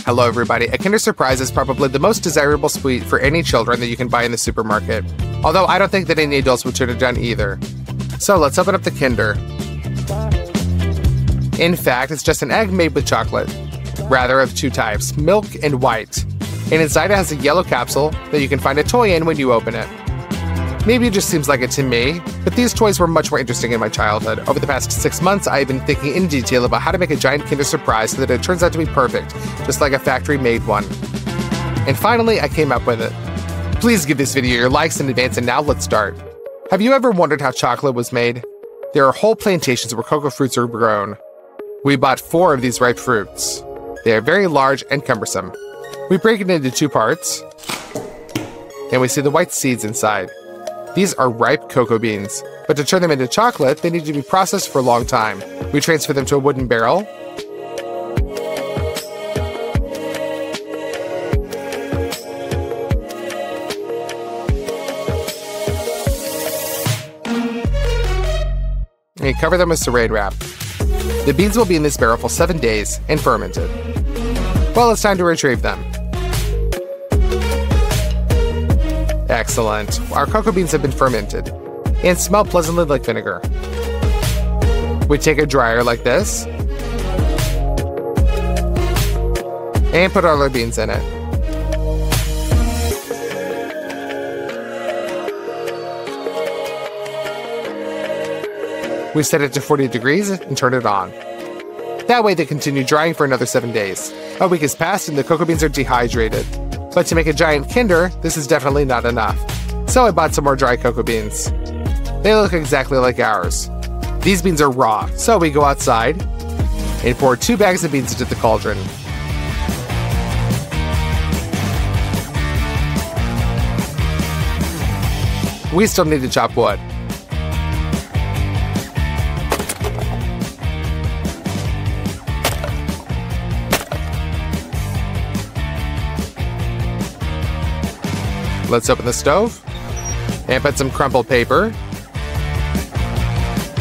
Hello everybody, a Kinder Surprise is probably the most desirable sweet for any children that you can buy in the supermarket. Although I don't think that any adults would turn it down either. So let's open up the Kinder. In fact, it's just an egg made with chocolate. Rather, of two types, milk and white. And inside it has a yellow capsule that you can find a toy in when you open it. Maybe it just seems like it to me, but these toys were much more interesting in my childhood. Over the past 6 months, I've been thinking in detail about how to make a giant Kinder Surprise so that it turns out to be perfect, just like a factory-made one. And finally, I came up with it. Please give this video your likes in advance, and now let's start. Have you ever wondered how chocolate was made? There are whole plantations where cocoa fruits are grown. We bought 4 of these ripe fruits. They are very large and cumbersome. We break it into 2 parts, and we see the white seeds inside. These are ripe cocoa beans, but to turn them into chocolate, they need to be processed for a long time. We transfer them to a wooden barrel, and cover them with saran wrap. The beans will be in this barrel for 7 days and fermented. Well, it's time to retrieve them. Excellent. Our cocoa beans have been fermented and smell pleasantly like vinegar. We take a dryer like this and put all our beans in it. We set it to 40 degrees and turn it on. That way they continue drying for another 7 days. A week has passed and the cocoa beans are dehydrated. But to make a giant Kinder, this is definitely not enough. So I bought some more dry cocoa beans. They look exactly like ours. These beans are raw, so we go outside and pour 2 bags of beans into the cauldron. We still need to chop wood. Let's open the stove and put some crumpled paper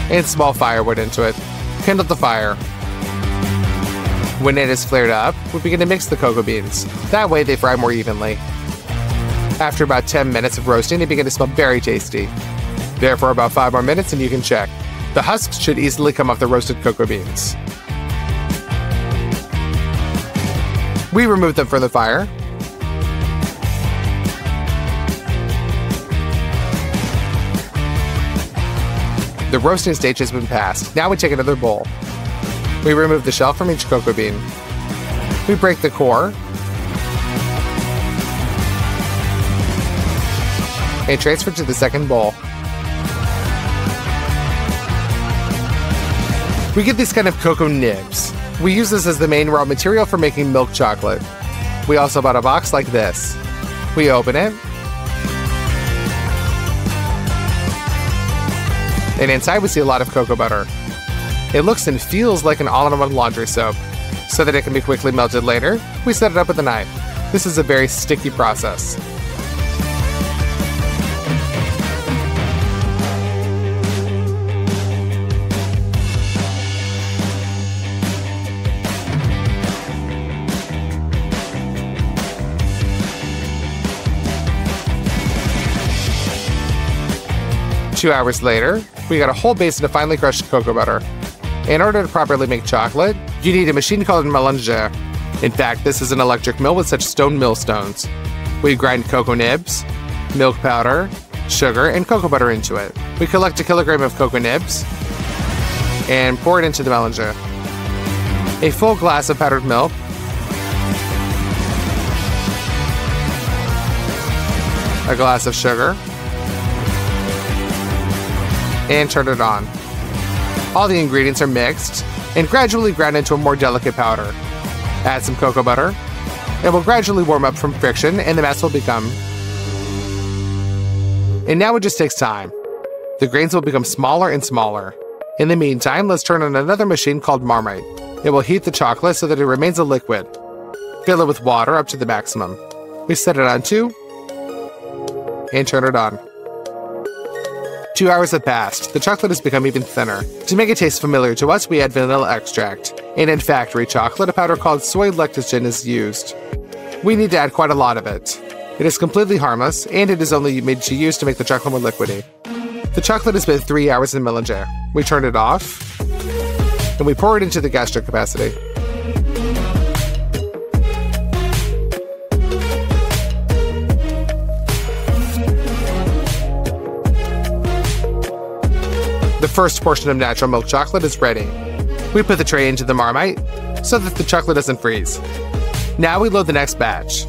and small firewood into it. Kindle the fire. When it is flared up, we begin to mix the cocoa beans. That way they fry more evenly. After about 10 minutes of roasting, they begin to smell very tasty. There for about 5 more minutes and you can check. The husks should easily come off the roasted cocoa beans. We remove them from the fire. The roasting stage has been passed. Now we take another bowl. We remove the shell from each cocoa bean. We break the core and transfer to the second bowl. We get these kind of cocoa nibs. We use this as the main raw material for making milk chocolate. We also bought a box like this. We open it, and inside we see a lot of cocoa butter. It looks and feels like an all-in-one laundry soap. So that it can be quickly melted later, we set it up with a knife. This is a very sticky process. Two hours later, we got a whole basin of finely crushed cocoa butter. In order to properly make chocolate, you need a machine called a mélanger. In fact, this is an electric mill with such stone millstones. We grind cocoa nibs, milk powder, sugar, and cocoa butter into it. We collect 1 kilogram of cocoa nibs and pour it into the mélanger. A full glass of powdered milk, a glass of sugar, and turn it on. All the ingredients are mixed and gradually ground into a more delicate powder. Add some cocoa butter. It will gradually warm up from friction and the mass will become. And now it just takes time. The grains will become smaller and smaller. In the meantime, let's turn on another machine called Marmite. It will heat the chocolate so that it remains a liquid. Fill it with water up to the maximum. We set it on 2 and turn it on. 2 hours have passed. The chocolate has become even thinner. To make it taste familiar to us, we add vanilla extract. And in factory chocolate, a powder called soy lecithin is used. We need to add quite a lot of it. It is completely harmless, and it is only made to use to make the chocolate more liquidy. The chocolate has been 3 hours in the Melanger. We turn it off, and we pour it into the gastro capacity. The first portion of natural milk chocolate is ready. We put the tray into the Marmite so that the chocolate doesn't freeze. Now we load the next batch.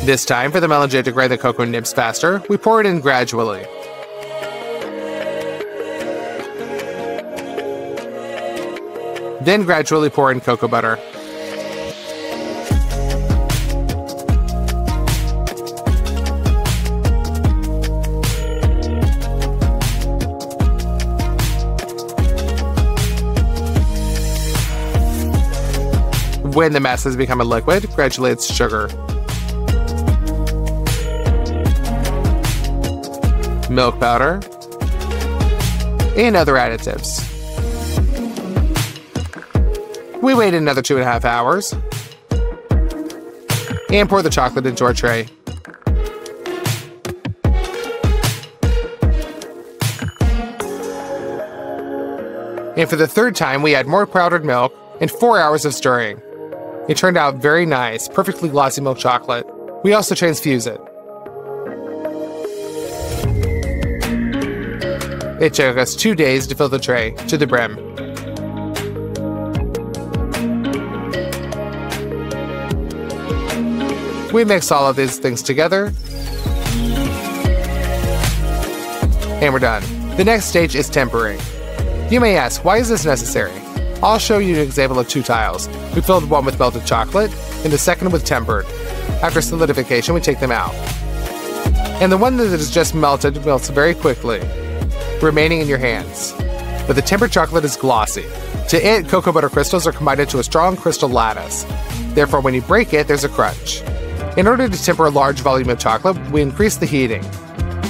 This time, for the Melanger to grind the cocoa nibs faster, we pour it in gradually. Then gradually pour in cocoa butter. When the mass has become a liquid, gradually it's sugar. Milk powder, and other additives. We wait another 2.5 hours and pour the chocolate into our tray. And for the third time, we add more powdered milk and 4 hours of stirring. It turned out very nice, perfectly glossy milk chocolate. We also transfuse it. It took us 2 days to fill the tray to the brim. We mix all of these things together, and we're done. The next stage is tempering. You may ask, why is this necessary? I'll show you an example of 2 tiles. We filled one with melted chocolate, and the second with tempered. After solidification, we take them out. And the one that is just melted melts very quickly, remaining in your hands. But the tempered chocolate is glossy. To it, cocoa butter crystals are combined into a strong crystal lattice. Therefore, when you break it, there's a crunch. In order to temper a large volume of chocolate, we increase the heating.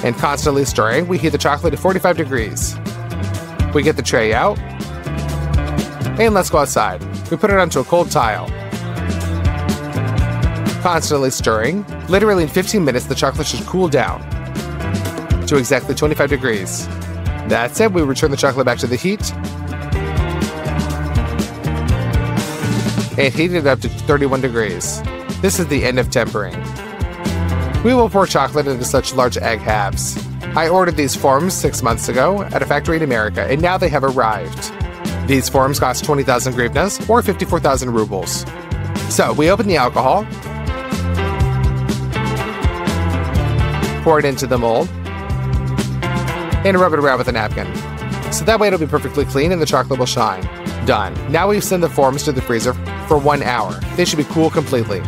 And constantly stirring, we heat the chocolate to 45 degrees. We get the tray out, and let's go outside. We put it onto a cold tile. Constantly stirring, literally in 15 minutes the chocolate should cool down to exactly 25 degrees. That said, we return the chocolate back to the heat and heat it up to 31 degrees. This is the end of tempering. We will pour chocolate into such large egg halves. I ordered these forms 6 months ago at a factory in America, and now they have arrived. These forms cost 20,000 hryvnias, or 54,000 rubles. So, we open the alcohol, pour it into the mold, and rub it around with a napkin. So that way it'll be perfectly clean and the chocolate will shine. Done. Now we send the forms to the freezer for 1 hour. They should be cool completely.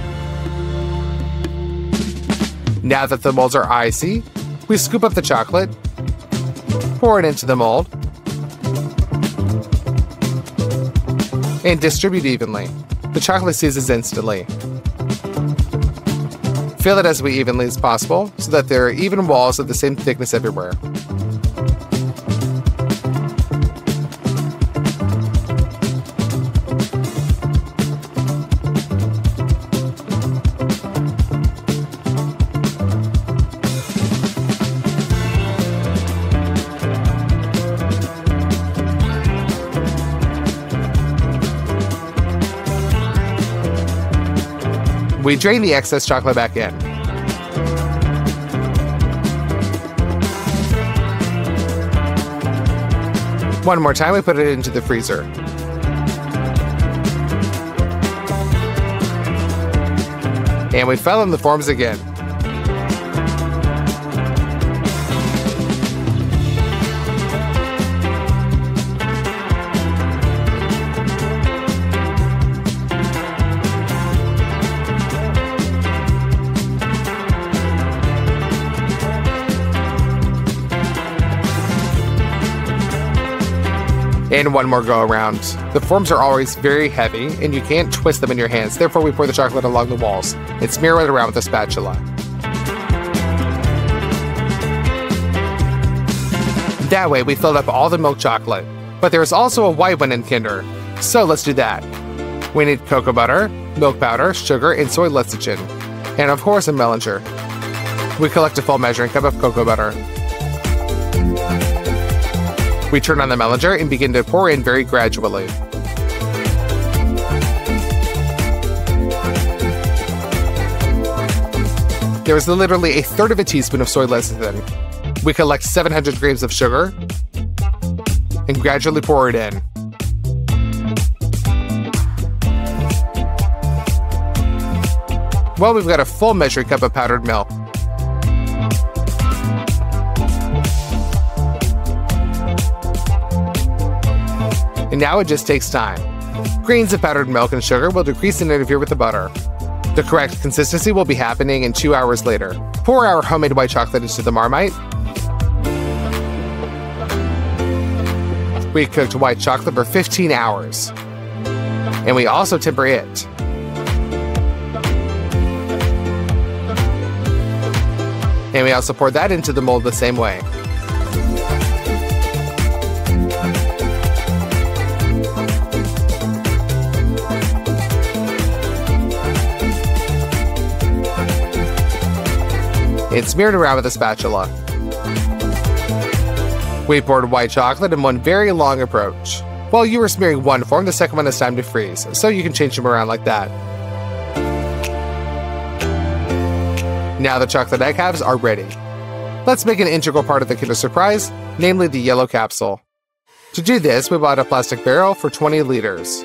Now that the molds are icy, we scoop up the chocolate, pour it into the mold, and distribute evenly. The chocolate seizes instantly. Fill it as evenly as possible so that there are even walls of the same thickness everywhere. We drain the excess chocolate back in. One more time, we put it into the freezer. And we fill in the forms again. And one more go around. The forms are always very heavy and you can't twist them in your hands. Therefore, we pour the chocolate along the walls and smear it around with a spatula. That way, we filled up all the milk chocolate. But there is also a white one in Kinder. So let's do that. We need cocoa butter, milk powder, sugar, and soy lecithin. And of course a melanger. We collect a full measuring cup of cocoa butter. We turn on the melanger and begin to pour in very gradually. There is literally 1/3 of a teaspoon of soy lecithin. We collect 700 grams of sugar and gradually pour it in. Well, we've got a full measuring cup of powdered milk. And now it just takes time. Grains of powdered milk and sugar will decrease and interfere with the butter. The correct consistency will be happening in 2 hours later. Pour our homemade white chocolate into the Marmite. We cooked white chocolate for 15 hours. And we also temper it. And we also pour that into the mold the same way. It's smeared around with a spatula. We poured white chocolate in one very long approach. While you were smearing one form, the second one has time to freeze, so you can change them around like that. Now the chocolate egg halves are ready. Let's make an integral part of the Kinder Surprise, namely the yellow capsule. To do this, we bought a plastic barrel for 20 liters.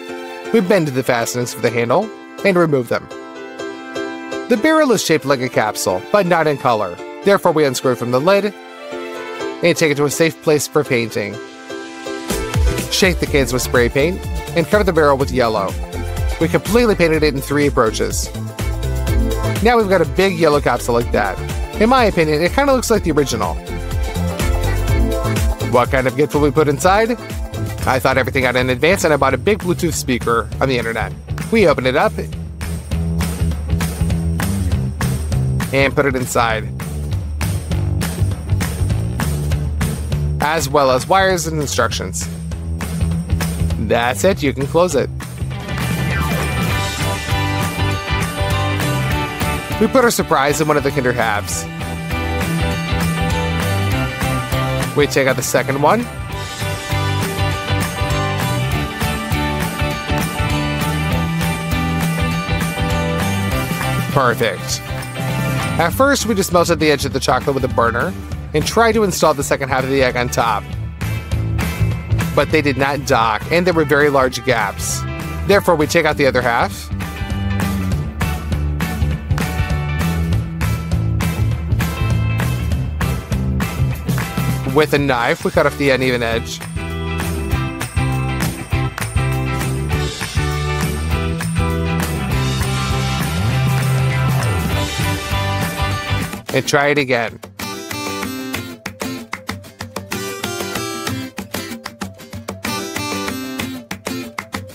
We bend the fastenings for the handle and remove them. The barrel is shaped like a capsule, but not in color. Therefore, we unscrew from the lid and take it to a safe place for painting. Shake the cans with spray paint and cover the barrel with yellow. We completely painted it in 3 approaches. Now we've got a big yellow capsule like that. In my opinion, it kind of looks like the original. What kind of gift will we put inside? I thought everything out in advance and I bought a big Bluetooth speaker on the internet. We opened it up and put it inside, as well as wires and instructions. That's it, you can close it. We put our surprise in one of the Kinder halves. We take out the second one. Perfect. At first, we just melted the edge of the chocolate with a burner and tried to install the second half of the egg on top. But they did not dock, and there were very large gaps. Therefore, we take out the other half. With a knife, we cut off the uneven edge. And try it again.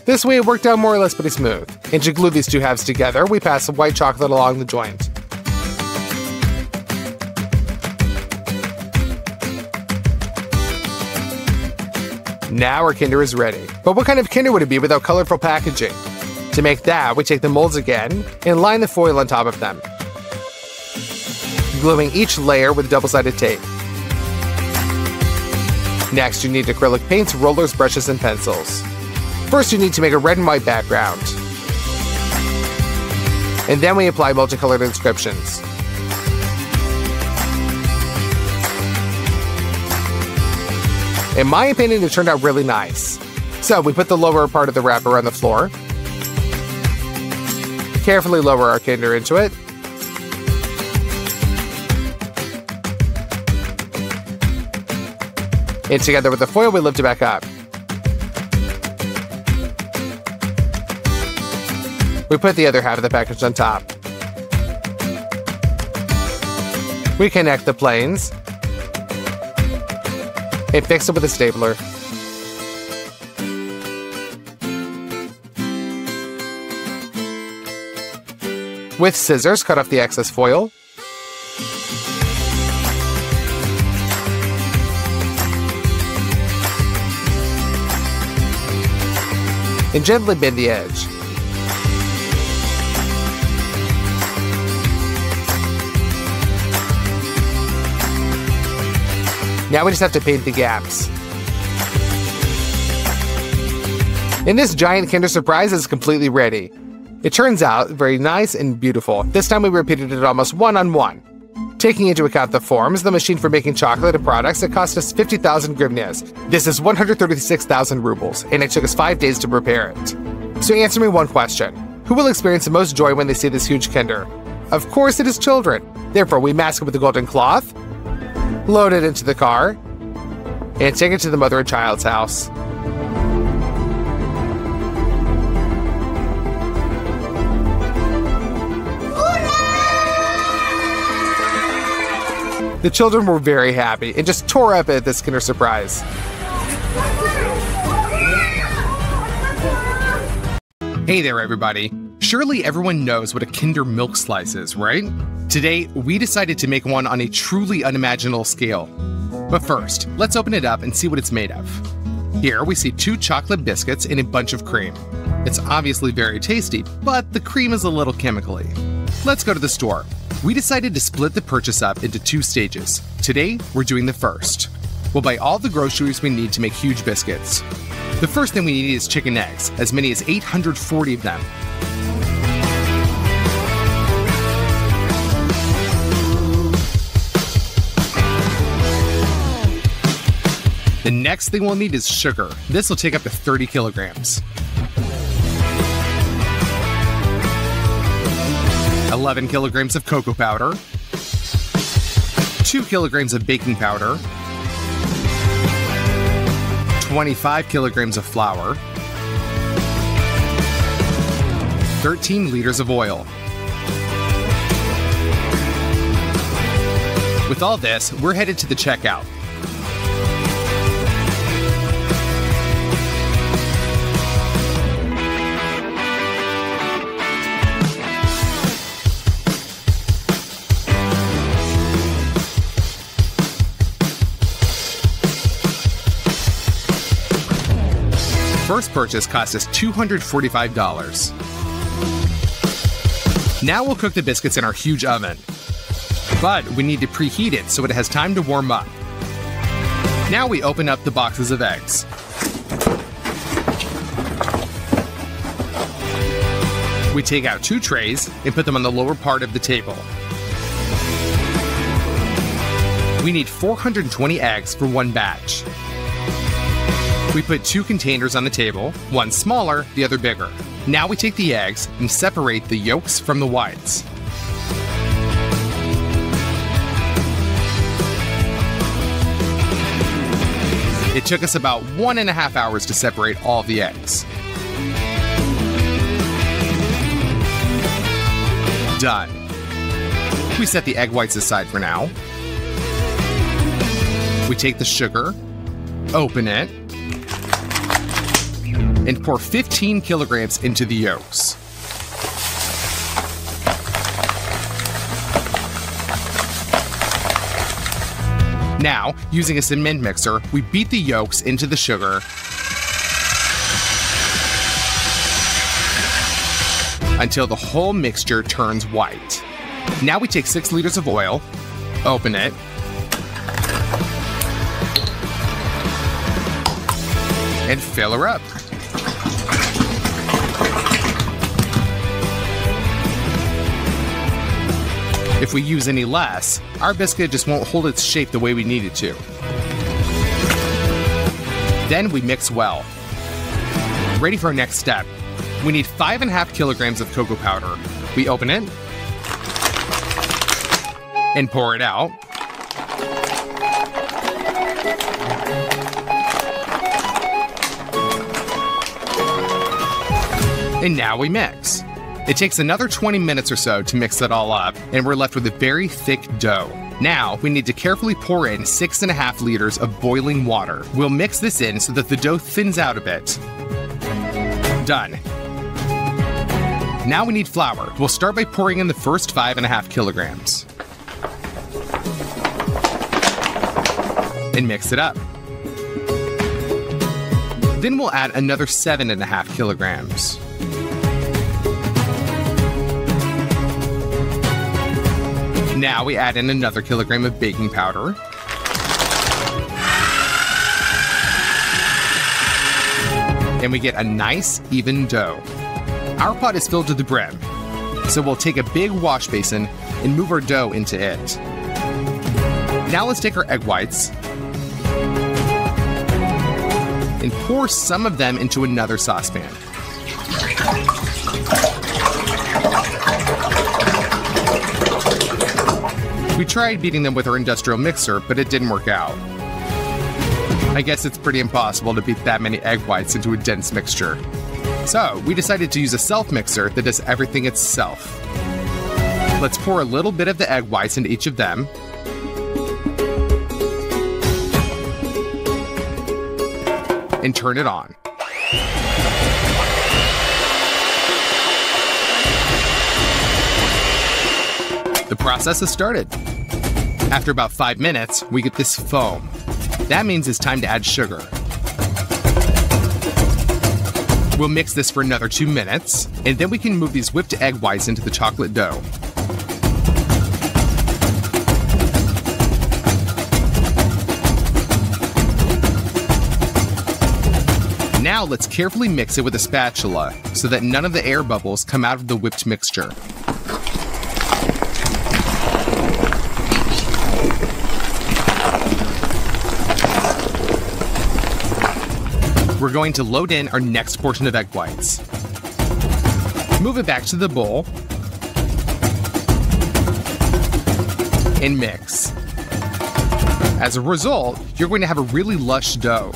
This way it worked out more or less pretty smooth. And to glue these two halves together, we pass some white chocolate along the joint. Now our Kinder is ready. But what kind of Kinder would it be without colorful packaging? To make that, we take the molds again and line the foil on top of them, gluing each layer with double-sided tape. Next, you need acrylic paints, rollers, brushes, and pencils. First, you need to make a red and white background. And then we apply multicolored inscriptions. In my opinion, it turned out really nice. So we put the lower part of the wrapper on the floor. Carefully lower our Kinder into it. And together with the foil, we lift it back up. We put the other half of the package on top. We connect the planes and fix it with a stapler. With scissors, cut off the excess foil. And gently bend the edge. Now we just have to paint the gaps. And this giant Kinder Surprise is completely ready. It turns out very nice and beautiful. This time we repeated it almost one-on-one. Taking into account the forms, the machine for making chocolate and products, it cost us 50,000 hryvnias. This is 136,000 rubles, and it took us 5 days to prepare it. So answer me one question. Who will experience the most joy when they see this huge Kinder? Of course it is children. Therefore, we mask it with a golden cloth, load it into the car, and take it to the mother and child's house. The children were very happy and just tore up at this Kinder Surprise. Hey there, everybody. Surely everyone knows what a Kinder Milk Slice is, right? Today, we decided to make one on a truly unimaginable scale. But first, let's open it up and see what it's made of. Here, we see 2 chocolate biscuits and a bunch of cream. It's obviously very tasty, but the cream is a little chemically. Let's go to the store. We decided to split the purchase up into 2 stages. Today, we're doing the first. We'll buy all the groceries we need to make huge biscuits. The first thing we need is chicken eggs, as many as 840 of them. The next thing we'll need is sugar. This will take up to 30 kilograms. 11 kilograms of cocoa powder, 2 kilograms of baking powder, 25 kilograms of flour, 13 liters of oil. With all this, we're headed to the checkout. First purchase cost us $245. Now we'll cook the biscuits in our huge oven. But we need to preheat it so it has time to warm up. Now we open up the boxes of eggs. We take out 2 trays and put them on the lower part of the table. We need 420 eggs for 1 batch. We put 2 containers on the table, one smaller, the other bigger. Now we take the eggs and separate the yolks from the whites. It took us about 1.5 hours to separate all the eggs. Done. We set the egg whites aside for now. We take the sugar, open it, and pour 15 kilograms into the yolks. Now, using a cement mixer, we beat the yolks into the sugar until the whole mixture turns white. Now we take 6 liters of oil, open it, and fill her up. If we use any less, our biscuit just won't hold its shape the way we need it to. Then we mix well. Ready for our next step. We need 5.5 kilograms of cocoa powder. We open it and pour it out. And now we mix. It takes another 20 minutes or so to mix it all up, and we're left with a very thick dough. Now, we need to carefully pour in 6.5 liters of boiling water. We'll mix this in so that the dough thins out a bit. Done. Now we need flour. We'll start by pouring in the first 5.5 kilograms. And mix it up. Then we'll add another 7.5 kilograms. Now we add in another kilogram of baking powder. and we get a nice, even dough. Our pot is filled to the brim, so we'll take a big wash basin and move our dough into it. Now let's take our egg whites and pour some of them into another saucepan. We tried beating them with our industrial mixer, but it didn't work out. I guess it's pretty impossible to beat that many egg whites into a dense mixture. So we decided to use a self-mixer that does everything itself. Let's pour a little bit of the egg whites into each of them. And turn it on. The process has started. After about 5 minutes, we get this foam. That means it's time to add sugar. We'll mix this for another 2 minutes, and then we can move these whipped egg whites into the chocolate dough. Now let's carefully mix it with a spatula so that none of the air bubbles come out of the whipped mixture. We're going to load in our next portion of egg whites. Move it back to the bowl and mix. As a result, you're going to have a really lush dough.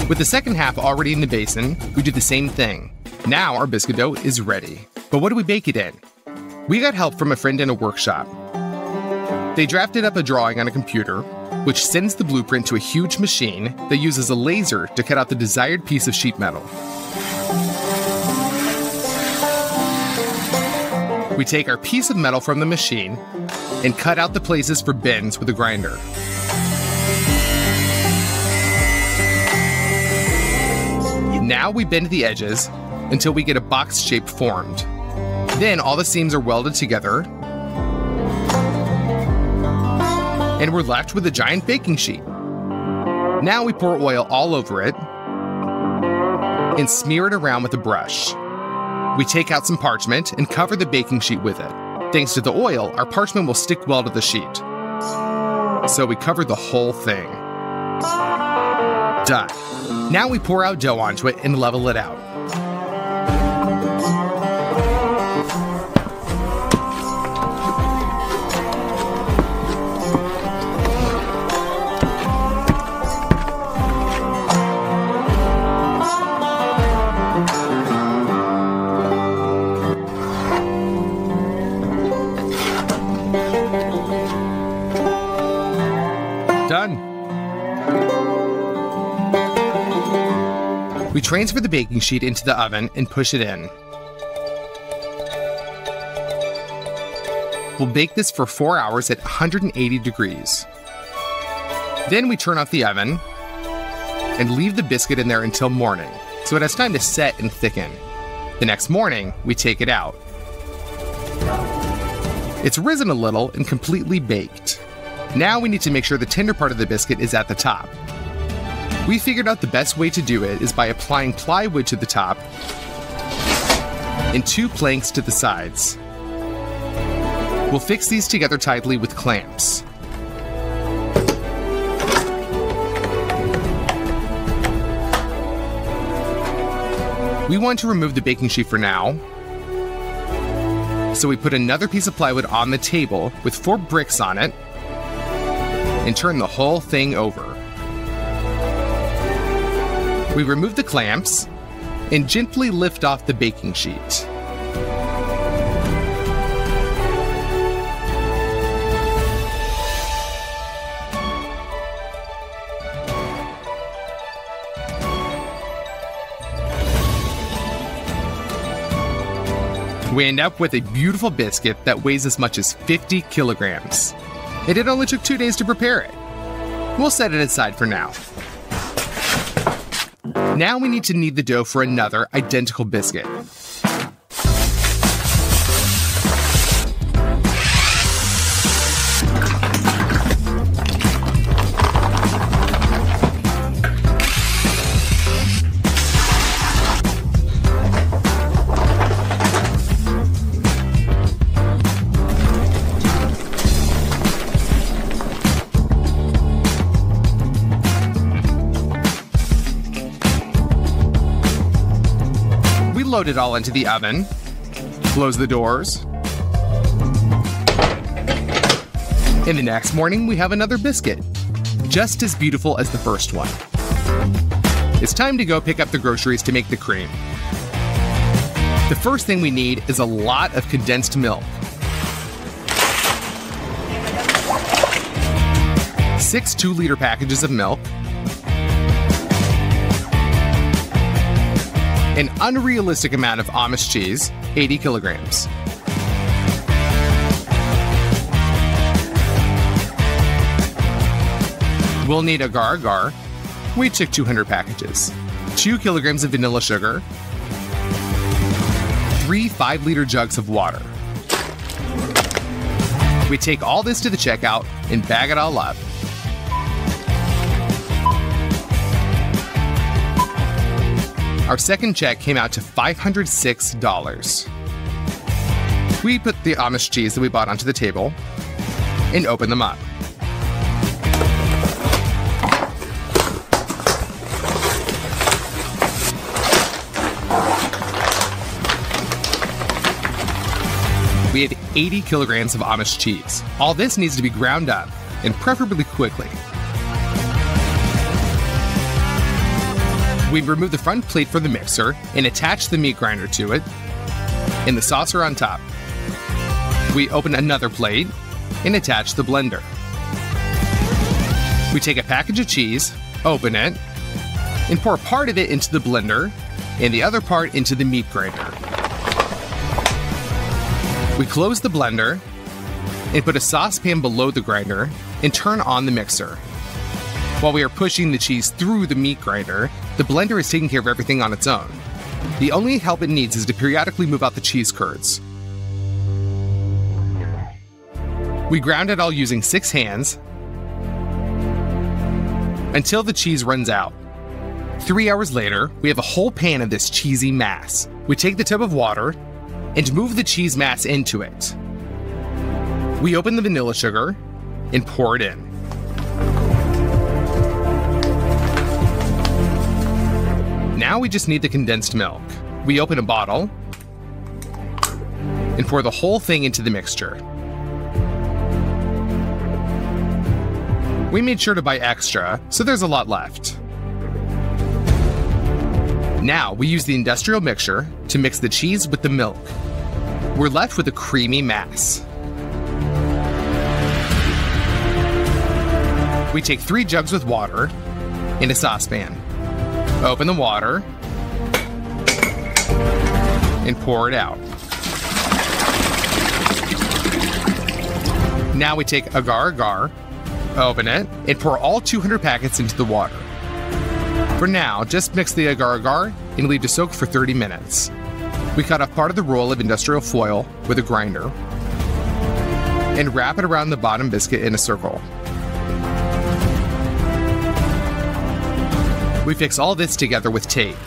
With the second half already in the basin, we do the same thing. Now our biscuit dough is ready. But what do we bake it in? We got help from a friend in a workshop. They drafted up a drawing on a computer, which sends the blueprint to a huge machine that uses a laser to cut out the desired piece of sheet metal. We take our piece of metal from the machine and cut out the places for bends with a grinder. Now we bend the edges until we get a box shape formed. Then all the seams are welded together, and we're left with a giant baking sheet. Now we pour oil all over it and smear it around with a brush. We take out some parchment and cover the baking sheet with it. Thanks to the oil, our parchment will stick well to the sheet. So we cover the whole thing. Done. Now we pour out dough onto it and level it out. Done. We transfer the baking sheet into the oven and push it in. We'll bake this for 4 hours at 180 degrees. Then we turn off the oven and leave the biscuit in there until morning, so it has time to set and thicken. The next morning, we take it out. It's risen a little and completely baked. Now we need to make sure the tender part of the biscuit is at the top. We figured out the best way to do it is by applying plywood to the top and 2 planks to the sides. We'll fix these together tightly with clamps. We want to remove the baking sheet for now, so we put another piece of plywood on the table with 4 bricks on it and turn the whole thing over. We remove the clamps and gently lift off the baking sheet. We end up with a beautiful biscuit that weighs as much as 50 kilograms. And it only took 2 days to prepare it. We'll set it aside for now. Now we need to knead the dough for another identical biscuit. load it all into the oven, close the doors, and the next morning we have another biscuit, just as beautiful as the first one. It's time to go pick up the groceries to make the cream. The first thing we need is a lot of condensed milk. 6 2-liter packages of milk, an unrealistic amount of Amish cheese, 80 kilograms. We'll need agar-agar. We took 200 packages, 2 kilograms of vanilla sugar, 3 5-liter jugs of water. We take all this to the checkout and bag it all up. Our second check came out to $506. We put the Amish cheese that we bought onto the table and open them up. We had 80 kilograms of Amish cheese. All this needs to be ground up, and preferably quickly. We remove the front plate from the mixer and attach the meat grinder to it, and the saucer on top. We open another plate and attach the blender. We take a package of cheese, open it, and pour part of it into the blender and the other part into the meat grinder. We close the blender and put a saucepan below the grinder and turn on the mixer. While we are pushing the cheese through the meat grinder, the blender is taking care of everything on its own. The only help it needs is to periodically move out the cheese curds. We ground it all using 6 hands until the cheese runs out. 3 hours later, we have a whole pan of this cheesy mass. We take the tub of water and move the cheese mass into it. We open the vanilla sugar and pour it in. Now we just need the condensed milk. We open a bottle and pour the whole thing into the mixture. We made sure to buy extra, so there's a lot left. Now we use the industrial mixer to mix the cheese with the milk. We're left with a creamy mass. We take 3 jugs with water in a saucepan. Open the water and pour it out. Now we take agar-agar, open it, and pour all 200 packets into the water. For now, just mix the agar-agar and leave to soak for 30 minutes. We cut off part of the roll of industrial foil with a grinder and wrap it around the bottom biscuit in a circle. We fix all this together with tape.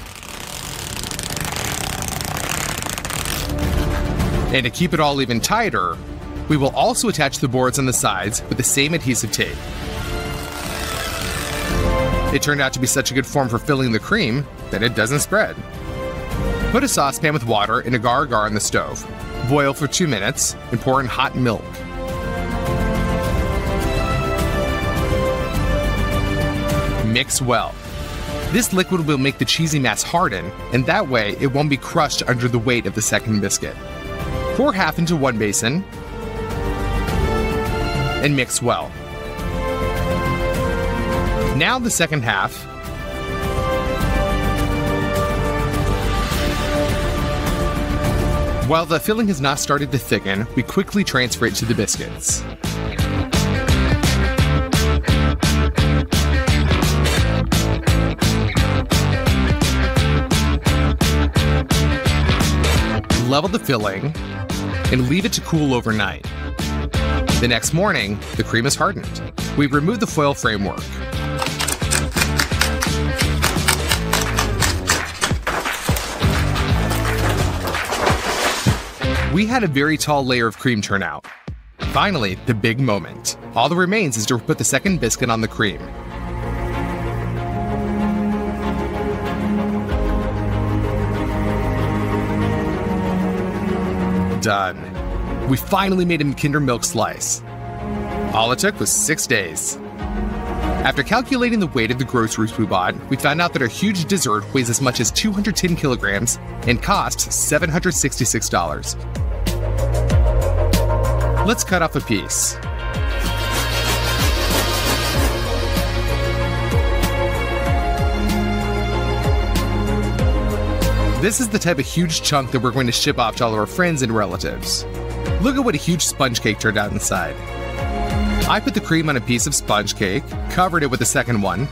And to keep it all even tighter, we will also attach the boards on the sides with the same adhesive tape. It turned out to be such a good form for filling the cream that it doesn't spread. Put a saucepan with water and agar-agar on the stove. Boil for 2 minutes and pour in hot milk. Mix well. This liquid will make the cheesy mass harden, and that way it won't be crushed under the weight of the second biscuit. Pour half into one basin and mix well. Now the second half. While the filling has not started to thicken, we quickly transfer it to the biscuits. Level the filling and leave it to cool overnight. The next morning, the cream is hardened. We remove the foil framework. We had a very tall layer of cream turn out. Finally, the big moment. All that remains is to put the second biscuit on the cream. Done. We finally made a Kinder Milk slice. All it took was 6 days. After calculating the weight of the groceries we bought, we found out that our huge dessert weighs as much as 210 kilograms and costs $766. Let's cut off a piece. This is the type of huge chunk that we're going to ship off to all of our friends and relatives. Look at what a huge sponge cake turned out inside. I put the cream on a piece of sponge cake, covered it with a second one,